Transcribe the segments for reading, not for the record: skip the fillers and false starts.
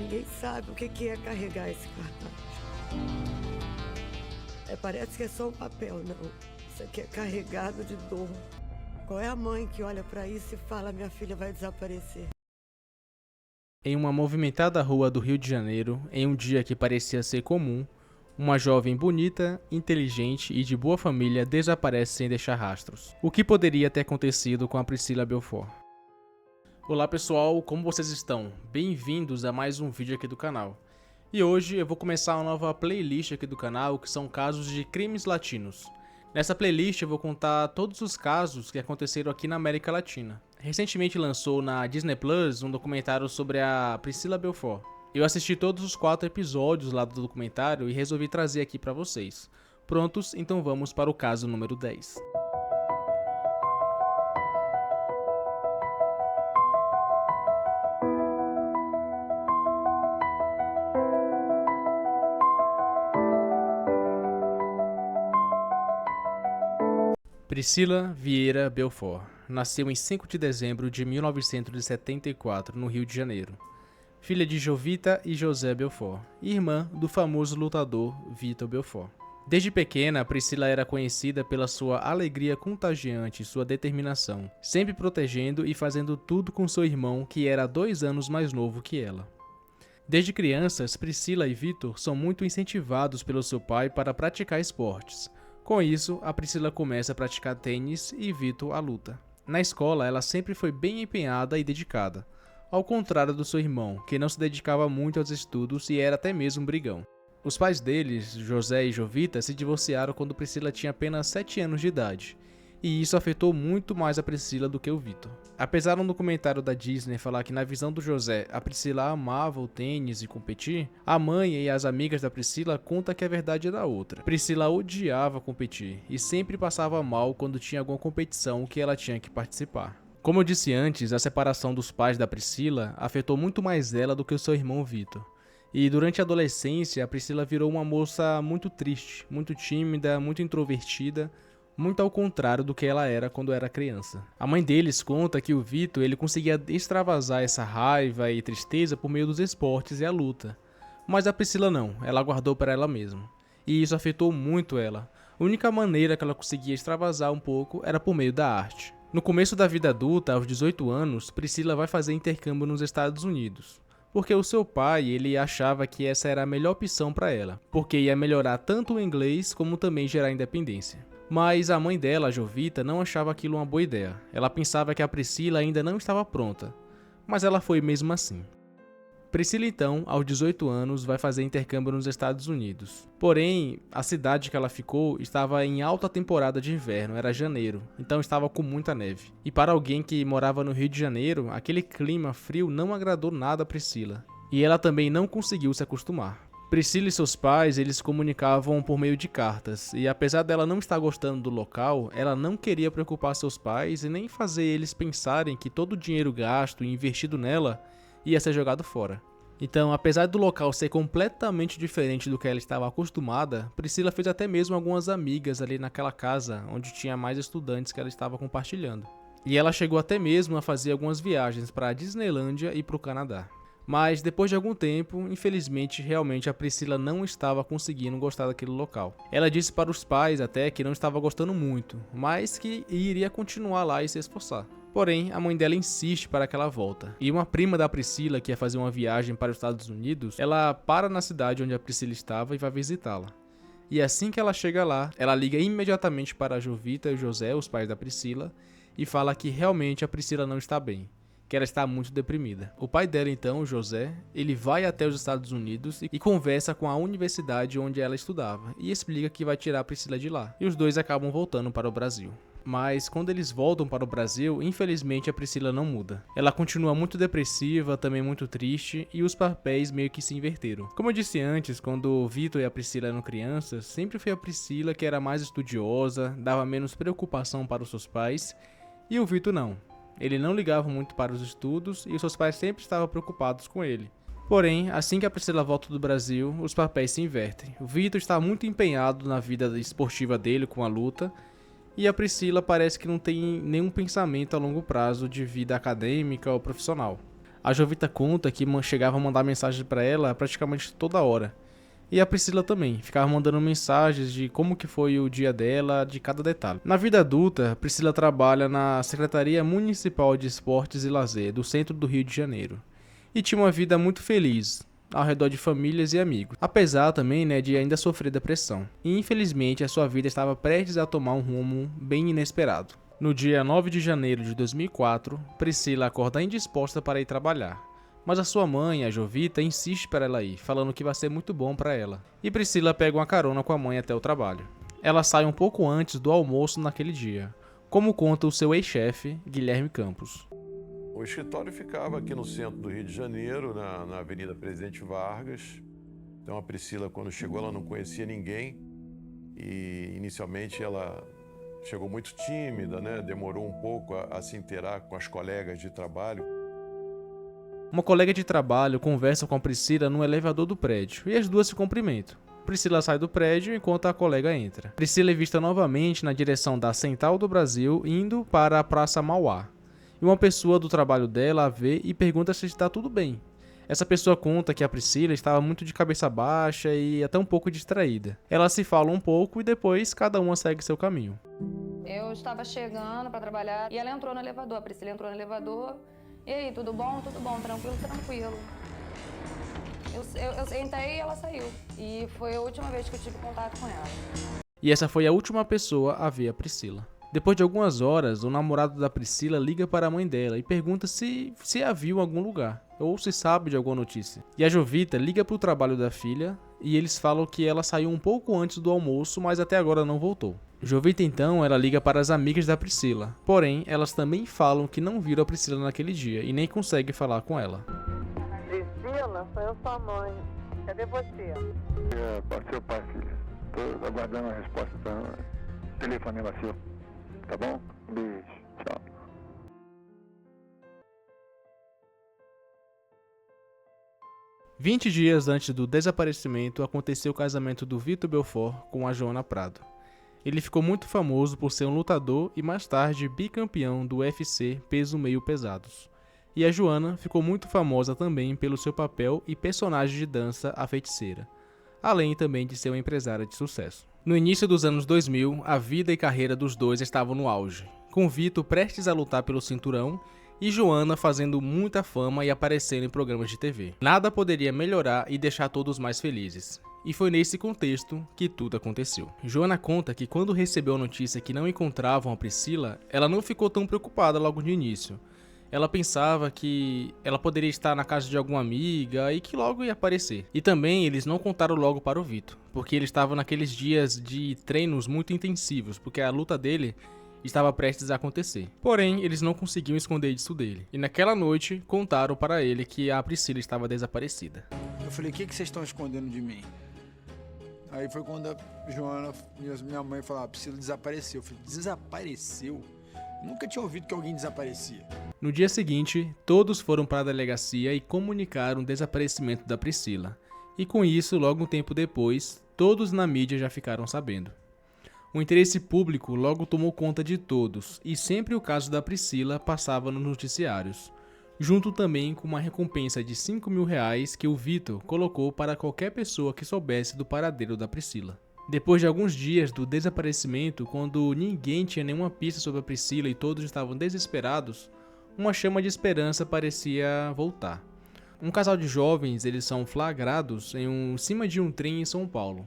Ninguém sabe o que é carregar esse cartaz. Parece que é só um papel, não. Isso aqui é carregado de dor. Qual é a mãe que olha pra isso e fala: minha filha vai desaparecer? Em uma movimentada rua do Rio de Janeiro, em um dia que parecia ser comum, uma jovem bonita, inteligente e de boa família desaparece sem deixar rastros. O que poderia ter acontecido com a Priscila Belfort? Olá pessoal, como vocês estão? Bem-vindos a mais um vídeo aqui do canal. E hoje eu vou começar uma nova playlist aqui do canal que são casos de crimes latinos. Nessa playlist eu vou contar todos os casos que aconteceram aqui na América Latina. Recentemente lançou na Disney Plus um documentário sobre a Priscila Belfort. Eu assisti todos os 4 episódios lá do documentário e resolvi trazer aqui pra vocês. Prontos? Então vamos para o caso número 10. Priscila Vieira Belfort nasceu em 5 de dezembro de 1974 no Rio de Janeiro. Filha de Jovita e José Belfort, e irmã do famoso lutador Vitor Belfort. Desde pequena, Priscila era conhecida pela sua alegria contagiante e sua determinação, sempre protegendo e fazendo tudo com seu irmão, que era 2 anos mais novo que ela. Desde crianças, Priscila e Vitor são muito incentivados pelo seu pai para praticar esportes. Com isso, a Priscila começa a praticar tênis e Vitor a luta. Na escola, ela sempre foi bem empenhada e dedicada, ao contrário do seu irmão, que não se dedicava muito aos estudos e era até mesmo brigão. Os pais deles, José e Jovita, se divorciaram quando Priscila tinha apenas 7 anos de idade, e isso afetou muito mais a Priscila do que o Vitor. Apesar do documentário da Disney falar que na visão do José, a Priscila amava o tênis e competir, a mãe e as amigas da Priscila contam que a verdade era outra. Priscila odiava competir e sempre passava mal quando tinha alguma competição que ela tinha que participar. Como eu disse antes, a separação dos pais da Priscila afetou muito mais ela do que o seu irmão Vitor. E durante a adolescência, a Priscila virou uma moça muito triste, muito tímida, muito introvertida, muito ao contrário do que ela era quando era criança. A mãe deles conta que o Vitor ele conseguia extravasar essa raiva e tristeza por meio dos esportes e a luta. Mas a Priscila não, ela guardou para ela mesma. E isso afetou muito ela. A única maneira que ela conseguia extravasar um pouco era por meio da arte. No começo da vida adulta, aos 18 anos, Priscila vai fazer intercâmbio nos Estados Unidos. Porque o seu pai ele achava que essa era a melhor opção para ela, porque ia melhorar tanto o inglês como também gerar independência. Mas a mãe dela, a Jovita, não achava aquilo uma boa ideia. Ela pensava que a Priscila ainda não estava pronta, mas ela foi mesmo assim. Priscila então, aos 18 anos, vai fazer intercâmbio nos Estados Unidos. Porém, a cidade que ela ficou estava em alta temporada de inverno, era janeiro, então estava com muita neve. E para alguém que morava no Rio de Janeiro, aquele clima frio não agradou nada a Priscila. E ela também não conseguiu se acostumar. Priscila e seus pais, eles se comunicavam por meio de cartas, e apesar dela não estar gostando do local, ela não queria preocupar seus pais e nem fazer eles pensarem que todo o dinheiro gasto e investido nela ia ser jogado fora. Então, apesar do local ser completamente diferente do que ela estava acostumada, Priscila fez até mesmo algumas amigas ali naquela casa, onde tinha mais estudantes que ela estava compartilhando. E ela chegou até mesmo a fazer algumas viagens para a Disneylândia e para o Canadá. Mas depois de algum tempo, infelizmente, realmente a Priscila não estava conseguindo gostar daquele local. Ela disse para os pais até que não estava gostando muito, mas que iria continuar lá e se esforçar. Porém, a mãe dela insiste para que ela volta. E uma prima da Priscila, que ia fazer uma viagem para os Estados Unidos, ela para na cidade onde a Priscila estava e vai visitá-la. E assim que ela chega lá, ela liga imediatamente para a Jovita e o José, os pais da Priscila, e fala que realmente a Priscila não está bem, que ela está muito deprimida. O pai dela então, o José, ele vai até os Estados Unidos e conversa com a universidade onde ela estudava e explica que vai tirar a Priscila de lá. E os dois acabam voltando para o Brasil. Mas quando eles voltam para o Brasil, infelizmente a Priscila não muda. Ela continua muito depressiva, também muito triste, e os papéis meio que se inverteram. Como eu disse antes, quando o Vitor e a Priscila eram crianças, sempre foi a Priscila que era mais estudiosa, dava menos preocupação para os seus pais, e o Vitor não. Ele não ligava muito para os estudos e os seus pais sempre estavam preocupados com ele. Porém, assim que a Priscila volta do Brasil, os papéis se invertem. O Vitor está muito empenhado na vida esportiva dele com a luta, e a Priscila parece que não tem nenhum pensamento a longo prazo de vida acadêmica ou profissional. A Jovita conta que chegava a mandar mensagem para ela praticamente toda hora. E a Priscila também, ficava mandando mensagens de como que foi o dia dela, de cada detalhe. Na vida adulta, Priscila trabalha na Secretaria Municipal de Esportes e Lazer do centro do Rio de Janeiro. E tinha uma vida muito feliz, ao redor de famílias e amigos. Apesar também, de ainda sofrer depressão. E infelizmente a sua vida estava prestes a tomar um rumo bem inesperado. No dia 9 de janeiro de 2004, Priscila acorda indisposta para ir trabalhar. Mas a sua mãe, a Jovita, insiste para ela ir, falando que vai ser muito bom para ela. E Priscila pega uma carona com a mãe até o trabalho. Ela sai um pouco antes do almoço naquele dia, como conta o seu ex-chefe, Guilherme Campos. O escritório ficava aqui no centro do Rio de Janeiro, na Avenida Presidente Vargas. Então a Priscila, quando chegou, ela não conhecia ninguém. E inicialmente ela chegou muito tímida, demorou um pouco a se inteirar com as colegas de trabalho. Uma colega de trabalho conversa com a Priscila no elevador do prédio e as duas se cumprimentam. Priscila sai do prédio enquanto a colega entra. Priscila é vista novamente na direção da Central do Brasil, indo para a Praça Mauá. E uma pessoa do trabalho dela a vê e pergunta se está tudo bem. Essa pessoa conta que a Priscila estava muito de cabeça baixa e até um pouco distraída. Elas se falam um pouco e depois cada uma segue seu caminho. Eu estava chegando para trabalhar e ela entrou no elevador. A Priscila entrou no elevador. E aí, tudo bom? Tudo bom, tranquilo, tranquilo. Eu entrei e ela saiu. E foi a última vez que eu tive contato com ela. E essa foi a última pessoa a ver a Priscila. Depois de algumas horas, o namorado da Priscila liga para a mãe dela e pergunta se a viu em algum lugar, ou se sabe de alguma notícia. E a Jovita liga para o trabalho da filha e eles falam que ela saiu um pouco antes do almoço, mas até agora não voltou. Jovita então, ela liga para as amigas da Priscila, porém elas também falam que não viram a Priscila naquele dia e nem conseguem falar com ela. Priscila, sou eu, sua mãe. Cadê você? Pode ser o pai, filha. Estou aguardando a resposta. O telefonema seu. Tá bom? Beijo. Tchau. "20 dias antes do desaparecimento, aconteceu o casamento do Vitor Belfort com a Joana Prado. Ele ficou muito famoso por ser um lutador e mais tarde bicampeão do UFC peso meio pesados. E a Joana ficou muito famosa também pelo seu papel e personagem de dança A Feiticeira, além também de ser uma empresária de sucesso. No início dos anos 2000, a vida e carreira dos dois estavam no auge, com Vitor prestes a lutar pelo cinturão e Joana fazendo muita fama e aparecendo em programas de TV. Nada poderia melhorar e deixar todos mais felizes. E foi nesse contexto que tudo aconteceu. Joana conta que quando recebeu a notícia que não encontravam a Priscila, ela não ficou tão preocupada logo de início. Ela pensava que ela poderia estar na casa de alguma amiga e que logo ia aparecer. E também eles não contaram logo para o Vitor, porque ele estava naqueles dias de treinos muito intensivos, porque a luta dele estava prestes a acontecer. Porém, eles não conseguiam esconder isso dele. E naquela noite, contaram para ele que a Priscila estava desaparecida. Eu falei, o que vocês estão escondendo de mim? Aí foi quando a Joana, minha mãe, falou, a Priscila desapareceu. Eu falei, desapareceu? Nunca tinha ouvido que alguém desaparecia. No dia seguinte, todos foram para a delegacia e comunicaram o desaparecimento da Priscila. E com isso, logo um tempo depois, todos na mídia já ficaram sabendo. O interesse público logo tomou conta de todos, e sempre o caso da Priscila passava nos noticiários, junto também com uma recompensa de R$5.000 que o Vitor colocou para qualquer pessoa que soubesse do paradeiro da Priscila. Depois de alguns dias do desaparecimento, quando ninguém tinha nenhuma pista sobre a Priscila e todos estavam desesperados, uma chama de esperança parecia voltar. Um casal de jovens, eles são flagrados em cima de um trem em São Paulo,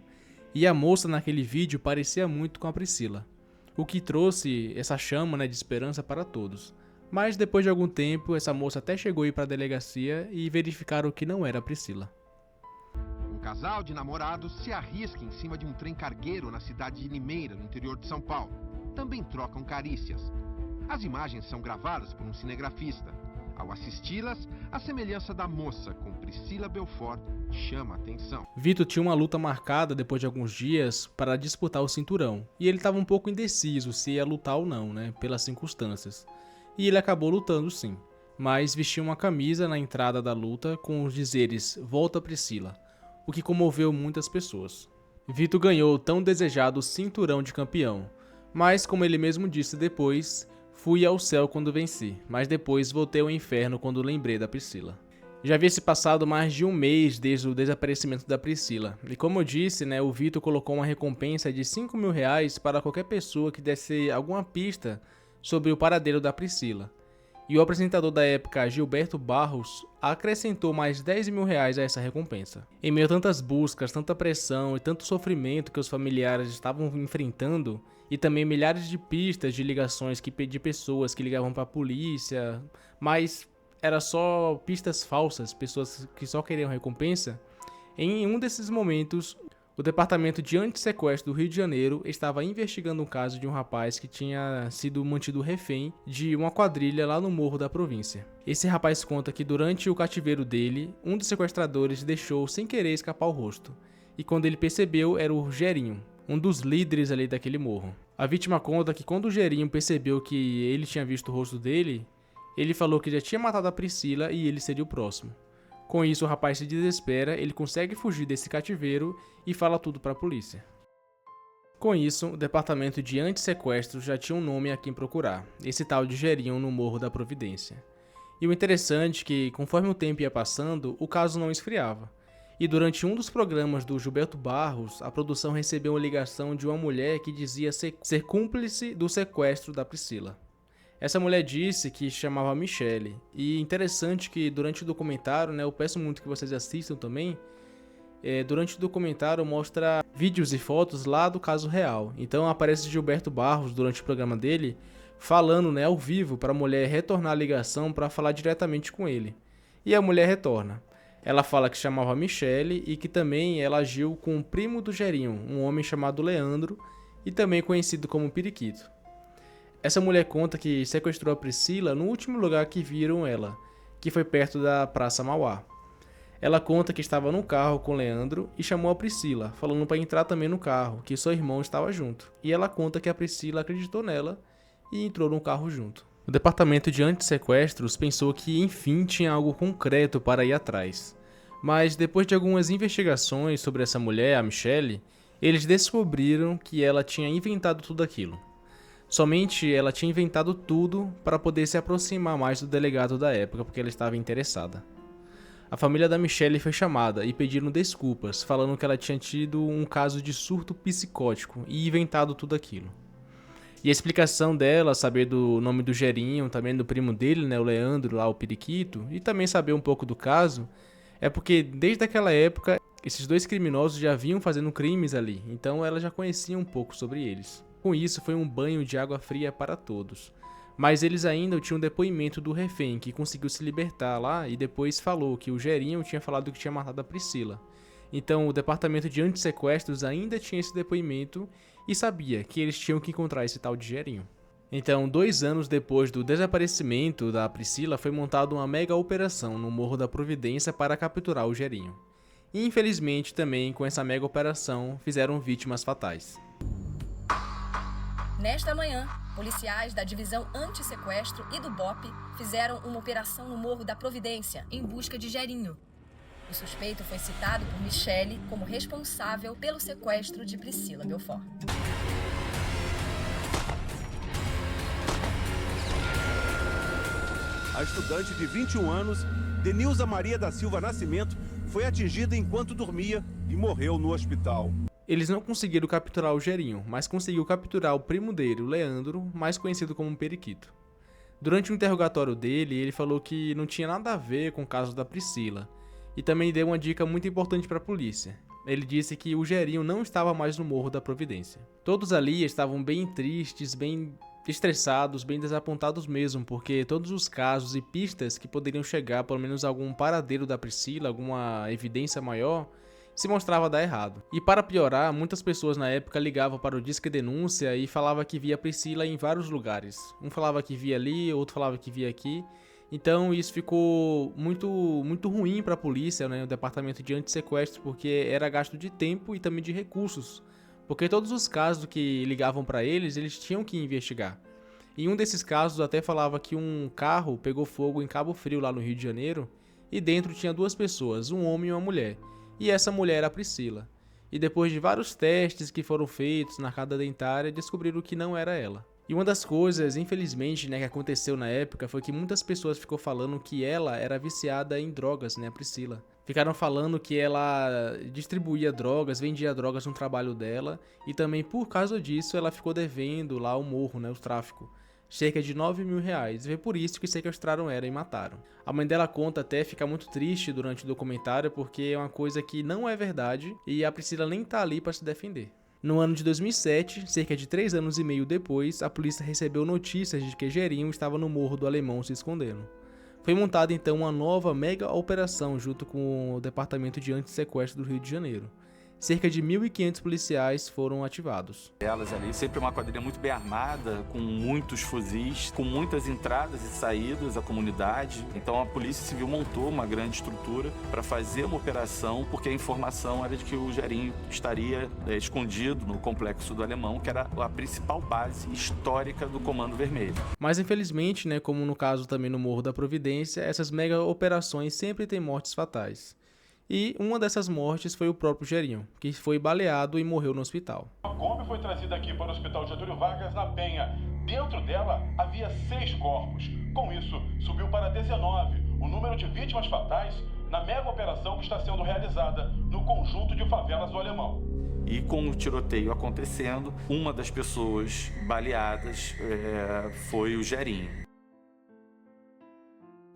e a moça naquele vídeo parecia muito com a Priscila, o que trouxe essa chama de esperança para todos. Mas depois de algum tempo, essa moça até chegou a ir para a delegacia e verificaram que não era a Priscila. Um casal de namorados se arrisca em cima de um trem cargueiro na cidade de Limeira, no interior de São Paulo. Também trocam carícias. As imagens são gravadas por um cinegrafista. Ao assisti-las, a semelhança da moça com Priscila Belfort chama a atenção. Vitor tinha uma luta marcada depois de alguns dias para disputar o cinturão, e ele estava um pouco indeciso se ia lutar ou não, pelas circunstâncias. E ele acabou lutando sim, mas vestiu uma camisa na entrada da luta com os dizeres "Volta Priscila", o que comoveu muitas pessoas. Vitor ganhou o tão desejado cinturão de campeão, mas como ele mesmo disse depois, Fui ao céu quando venci, mas depois voltei ao inferno quando lembrei da Priscila. Já havia se passado mais de um mês desde o desaparecimento da Priscila. E como eu disse, o Vitor colocou uma recompensa de R$5.000 para qualquer pessoa que desse alguma pista sobre o paradeiro da Priscila. E o apresentador da época, Gilberto Barros, acrescentou mais R$10.000 a essa recompensa. Em meio a tantas buscas, tanta pressão e tanto sofrimento que os familiares estavam enfrentando, e também milhares de pistas de ligações de pessoas que ligavam para a polícia, mas era só pistas falsas, pessoas que só queriam recompensa, em um desses momentos, o Departamento de Antissequestro do Rio de Janeiro estava investigando um caso de um rapaz que tinha sido mantido refém de uma quadrilha lá no Morro da Província. Esse rapaz conta que durante o cativeiro dele, um dos sequestradores deixou sem querer escapar o rosto. E quando ele percebeu, era o Gerinho, um dos líderes ali daquele morro. A vítima conta que quando o Gerinho percebeu que ele tinha visto o rosto dele, ele falou que já tinha matado a Priscila e ele seria o próximo. Com isso, o rapaz se desespera, ele consegue fugir desse cativeiro e fala tudo para a polícia. Com isso, o Departamento de Antissequestro já tinha um nome a quem procurar, esse tal de Gerinho no Morro da Providência. E o interessante é que, conforme o tempo ia passando, o caso não esfriava. E durante um dos programas do Gilberto Barros, a produção recebeu uma ligação de uma mulher que dizia ser cúmplice do sequestro da Priscila. Essa mulher disse que chamava Michele, e interessante que durante o documentário, eu peço muito que vocês assistam também, durante o documentário mostra vídeos e fotos lá do caso real. Então aparece Gilberto Barros durante o programa dele, falando ao vivo para a mulher retornar a ligação para falar diretamente com ele. E a mulher retorna. Ela fala que chamava Michele e que também ela agiu com o primo do Gerinho, um homem chamado Leandro, e também conhecido como Periquito. Essa mulher conta que sequestrou a Priscila no último lugar que viram ela, que foi perto da Praça Mauá. Ela conta que estava no carro com Leandro e chamou a Priscila, falando para entrar também no carro, que seu irmão estava junto. E ela conta que a Priscila acreditou nela e entrou no carro junto. O Departamento de Antissequestros pensou que enfim tinha algo concreto para ir atrás. Mas depois de algumas investigações sobre essa mulher, a Michele, eles descobriram que ela tinha inventado tudo aquilo. Somente ela tinha inventado tudo para poder se aproximar mais do delegado da época, porque ela estava interessada. A família da Michele foi chamada e pediram desculpas, falando que ela tinha tido um caso de surto psicótico e inventado tudo aquilo. E a explicação dela, saber do nome do Gerinho, também do primo dele, o Leandro, lá o Periquito, e também saber um pouco do caso, é porque desde aquela época esses dois criminosos já vinham fazendo crimes ali, então ela já conhecia um pouco sobre eles. Com isso, foi um banho de água fria para todos. Mas eles ainda tinham um depoimento do refém, que conseguiu se libertar lá e depois falou que o Gerinho tinha falado que tinha matado a Priscila. Então, o Departamento de Antissequestros ainda tinha esse depoimento e sabia que eles tinham que encontrar esse tal de Gerinho. Então, 2 anos depois do desaparecimento da Priscila, foi montada uma mega operação no Morro da Providência para capturar o Gerinho. E, infelizmente, também com essa mega operação, fizeram vítimas fatais. Nesta manhã, policiais da Divisão Antissequestro e do BOP fizeram uma operação no Morro da Providência em busca de Gerinho. O suspeito foi citado por Michele como responsável pelo sequestro de Priscila Belfort. A estudante de 21 anos, Denilza Maria da Silva Nascimento, foi atingida enquanto dormia e morreu no hospital. Eles não conseguiram capturar o Gerinho, mas conseguiu capturar o primo dele, o Leandro, mais conhecido como Periquito. Durante o interrogatório dele, ele falou que não tinha nada a ver com o caso da Priscila, e também deu uma dica muito importante para a polícia. Ele disse que o Gerinho não estava mais no Morro da Providência. Todos ali estavam bem tristes, bem estressados, bem desapontados mesmo, porque todos os casos e pistas que poderiam chegar, pelo menos algum paradeiro da Priscila, alguma evidência maior, se mostrava dar errado. E para piorar, muitas pessoas na época ligavam para o Disque Denúncia e falavam que via Priscila em vários lugares. Um falava que via ali, outro falava que via aqui. Então isso ficou muito ruim para a polícia, o Departamento de Antissequestro, porque era gasto de tempo e também de recursos. Porque todos os casos que ligavam para eles tinham que investigar. Em um desses casos até falava que um carro pegou fogo em Cabo Frio, lá no Rio de Janeiro, e dentro tinha 2 pessoas, um homem e uma mulher. E essa mulher era a Priscila. E depois de vários testes que foram feitos na casa dentária, descobriram que não era ela. E uma das coisas, infelizmente, né, que aconteceu na época foi que muitas pessoas ficou falando que ela era viciada em drogas, né, a Priscila. Ficaram falando que ela distribuía drogas, vendia drogas no trabalho dela e também por causa disso ela ficou devendo lá o morro, né, o tráfico. Cerca de 9 mil reais, e foi por isso que sequestraram ela e mataram. A mãe dela conta até ficar muito triste durante o documentário porque é uma coisa que não é verdade e a Priscila nem tá ali para se defender. No ano de 2007, cerca de 3 anos e meio depois, a polícia recebeu notícias de que Gerinho estava no Morro do Alemão se escondendo. Foi montada então uma nova mega operação junto com o Departamento de Antissequestro do Rio de Janeiro. Cerca de 1.500 policiais foram ativados. Elas ali, sempre uma quadrilha muito bem armada, com muitos fuzis, com muitas entradas e saídas à comunidade. Então a Polícia Civil montou uma grande estrutura para fazer uma operação, porque a informação era de que o Gerinho estaria escondido no Complexo do Alemão, que era a principal base histórica do Comando Vermelho. Mas infelizmente, né, como no caso também no Morro da Providência, essas mega operações sempre têm mortes fatais. E uma dessas mortes foi o próprio Gerinho, que foi baleado e morreu no hospital. A Kombi foi trazida aqui para o Hospital Getúlio Vargas, na Penha. Dentro dela havia 6 corpos. Com isso, subiu para 19 o número de vítimas fatais na mega operação que está sendo realizada no conjunto de favelas do Alemão. E com o tiroteio acontecendo, uma das pessoas baleadas foi o Gerinho.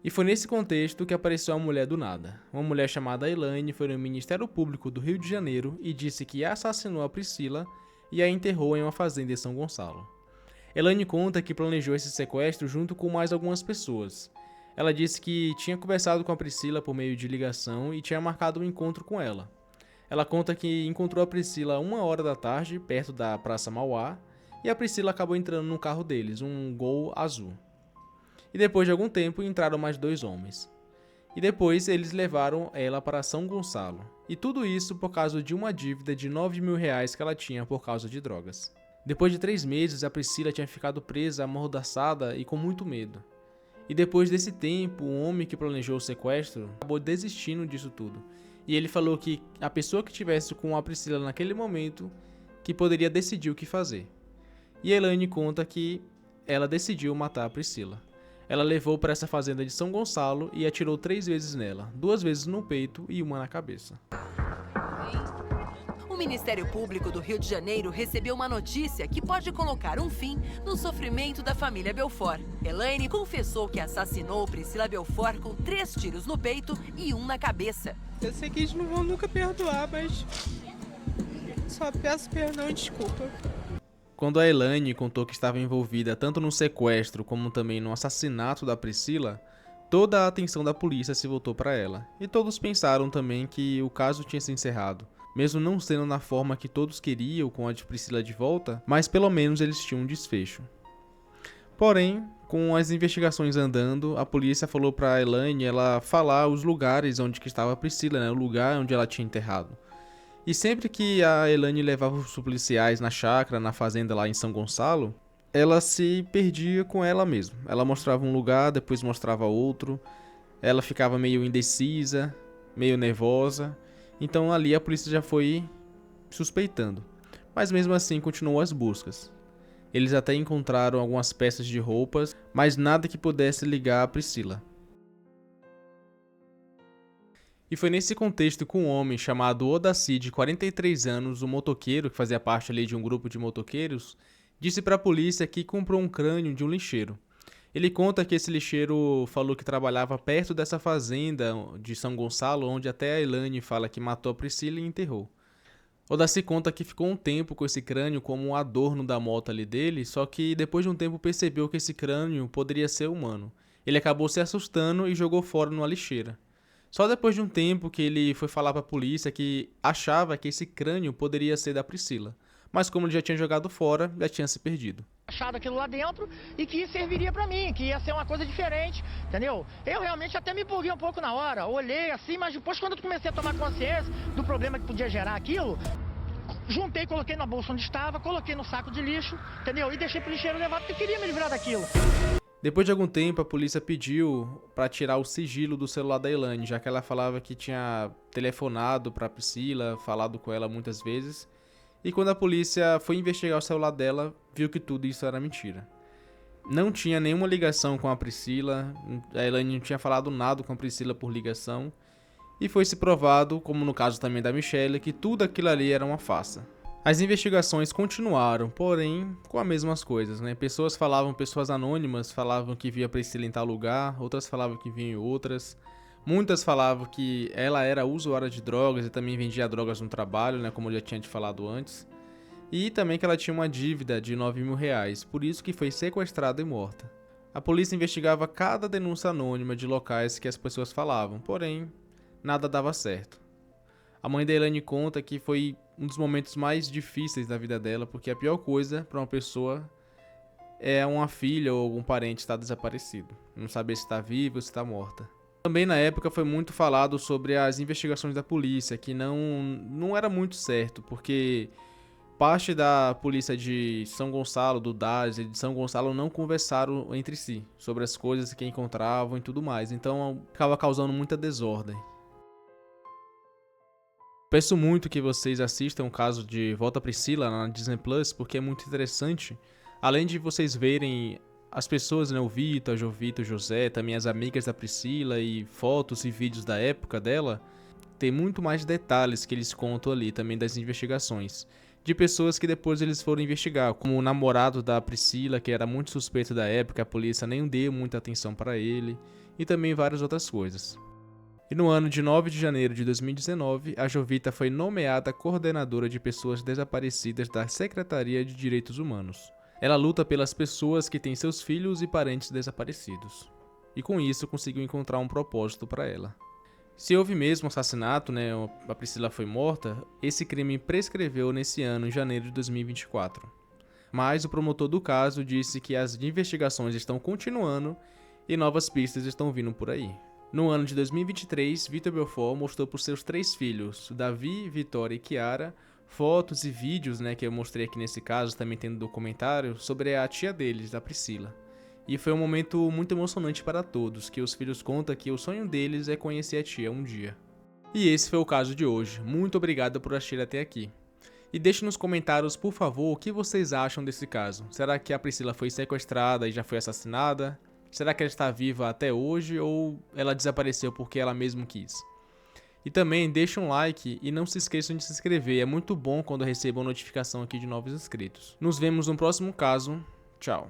E foi nesse contexto que apareceu uma mulher do nada. Uma mulher chamada Elaine foi no Ministério Público do Rio de Janeiro e disse que assassinou a Priscila e a enterrou em uma fazenda em São Gonçalo. Elaine conta que planejou esse sequestro junto com mais algumas pessoas. Ela disse que tinha conversado com a Priscila por meio de ligação e tinha marcado um encontro com ela. Ela conta que encontrou a Priscila 1h da tarde, perto da Praça Mauá, e a Priscila acabou entrando no carro deles, um Gol azul. E depois de algum tempo entraram mais 2 homens. E depois eles levaram ela para São Gonçalo. E tudo isso por causa de uma dívida de 9 mil reais que ela tinha por causa de drogas. Depois de 3 meses, a Priscila tinha ficado presa, amordaçada e com muito medo. E depois desse tempo, o homem que planejou o sequestro acabou desistindo disso tudo. E ele falou que a pessoa que estivesse com a Priscila naquele momento que poderia decidir o que fazer. E a Elaine conta que ela decidiu matar a Priscila. Ela levou para essa fazenda de São Gonçalo e atirou 3 vezes nela, 2 vezes no peito e uma na cabeça. O Ministério Público do Rio de Janeiro recebeu uma notícia que pode colocar um fim no sofrimento da família Belfort. Elaine confessou que assassinou Priscila Belfort com 3 tiros no peito e 1 na cabeça. Eu sei que eles não vão nunca perdoar, mas só peço perdão e desculpa. Quando a Elaine contou que estava envolvida tanto no sequestro como também no assassinato da Priscila, toda a atenção da polícia se voltou para ela, e todos pensaram também que o caso tinha se encerrado, mesmo não sendo na forma que todos queriam com a de Priscila de volta, mas pelo menos eles tinham um desfecho. Porém, com as investigações andando, a polícia falou para a Elaine ela falar os lugares onde que estava a Priscila, né, o lugar onde ela tinha enterrado. E sempre que a Elaine levava os policiais na chácara, na fazenda lá em São Gonçalo, ela se perdia com ela mesma. Ela mostrava um lugar, depois mostrava outro. Ela ficava meio indecisa, meio nervosa. Então ali a polícia já foi suspeitando. Mas mesmo assim continuou as buscas. Eles até encontraram algumas peças de roupas, mas nada que pudesse ligar a Priscila. E foi nesse contexto que um homem chamado Odaci, de 43 anos, um motoqueiro que fazia parte ali de um grupo de motoqueiros, disse para a polícia que comprou um crânio de um lixeiro. Ele conta que esse lixeiro falou que trabalhava perto dessa fazenda de São Gonçalo, onde até a Elaine fala que matou a Priscila e enterrou. Odaci conta que ficou um tempo com esse crânio como um adorno da moto ali dele, só que depois de um tempo percebeu que esse crânio poderia ser humano. Ele acabou se assustando e jogou fora numa lixeira. Só depois de um tempo que ele foi falar para a polícia que achava que esse crânio poderia ser da Priscila. Mas como ele já tinha jogado fora, já tinha se perdido. Achado aquilo lá dentro e que serviria pra mim, que ia ser uma coisa diferente, entendeu? Eu realmente até me empolguei um pouco na hora, olhei assim, mas depois quando eu comecei a tomar consciência do problema que podia gerar aquilo, juntei, coloquei na bolsa onde estava, coloquei no saco de lixo, entendeu? E deixei pro lixeiro levar porque queria me livrar daquilo. Depois de algum tempo, a polícia pediu para tirar o sigilo do celular da Elaine, já que ela falava que tinha telefonado para Priscila, falado com ela muitas vezes, E quando a polícia foi investigar o celular dela, viu que tudo isso era mentira. Não tinha nenhuma ligação com a Priscila, a Elaine não tinha falado nada com a Priscila por ligação, e foi se provado, como no caso também da Michelle, que tudo aquilo ali era uma farsa. As investigações continuaram, porém com as mesmas coisas, né? Pessoas anônimas falavam que via Priscila em tal lugar, outras falavam que via em outras. Muitas falavam que ela era usuária de drogas e também vendia drogas no trabalho, né? Como eu já tinha te falado antes. E também que ela tinha uma dívida de R$9.000, por isso que foi sequestrada e morta. A polícia investigava cada denúncia anônima de locais que as pessoas falavam, porém nada dava certo. A mãe da Elaine conta que foi um dos momentos mais difíceis da vida dela, porque a pior coisa para uma pessoa é uma filha ou algum parente estar desaparecido, não saber se está viva ou se está morta. Também na época foi muito falado sobre as investigações da polícia, que não era muito certo, porque parte da polícia de São Gonçalo, do DAS e de São Gonçalo não conversaram entre si sobre as coisas que encontravam e tudo mais, então acaba causando muita desordem. Peço muito que vocês assistam o caso de Volta Priscila na Disney Plus, porque é muito interessante. Além de vocês verem as pessoas, né, o Vitor, a Jovita, o José, também as amigas da Priscila e fotos e vídeos da época dela, tem muito mais detalhes que eles contam ali também das investigações. De pessoas que depois eles foram investigar, como o namorado da Priscila, que era muito suspeito da época, a polícia nem deu muita atenção para ele, e também várias outras coisas. E no ano de 9 de janeiro de 2019, a Jovita foi nomeada coordenadora de pessoas desaparecidas da Secretaria de Direitos Humanos. Ela luta pelas pessoas que têm seus filhos e parentes desaparecidos. E com isso conseguiu encontrar um propósito para ela. Se houve mesmo assassinato, né, a Priscila foi morta, esse crime prescreveu nesse ano, em janeiro de 2024. Mas o promotor do caso disse que as investigações estão continuando e novas pistas estão vindo por aí. No ano de 2023, Vitor Belfort mostrou para os seus 3 filhos, Davi, Vitória e Kiara, fotos e vídeos, né, que eu mostrei aqui nesse caso, também tendo documentário, sobre a tia deles, a Priscila. E foi um momento muito emocionante para todos, que os filhos contam que o sonho deles é conhecer a tia um dia. E esse foi o caso de hoje. Muito obrigado por assistir até aqui. E deixe nos comentários, por favor, o que vocês acham desse caso. Será que a Priscila foi sequestrada e já foi assassinada? Será que ela está viva até hoje ou ela desapareceu porque ela mesma quis? E também deixe um like e não se esqueçam de se inscrever. É muito bom quando recebam notificação aqui de novos inscritos. Nos vemos no próximo caso. Tchau.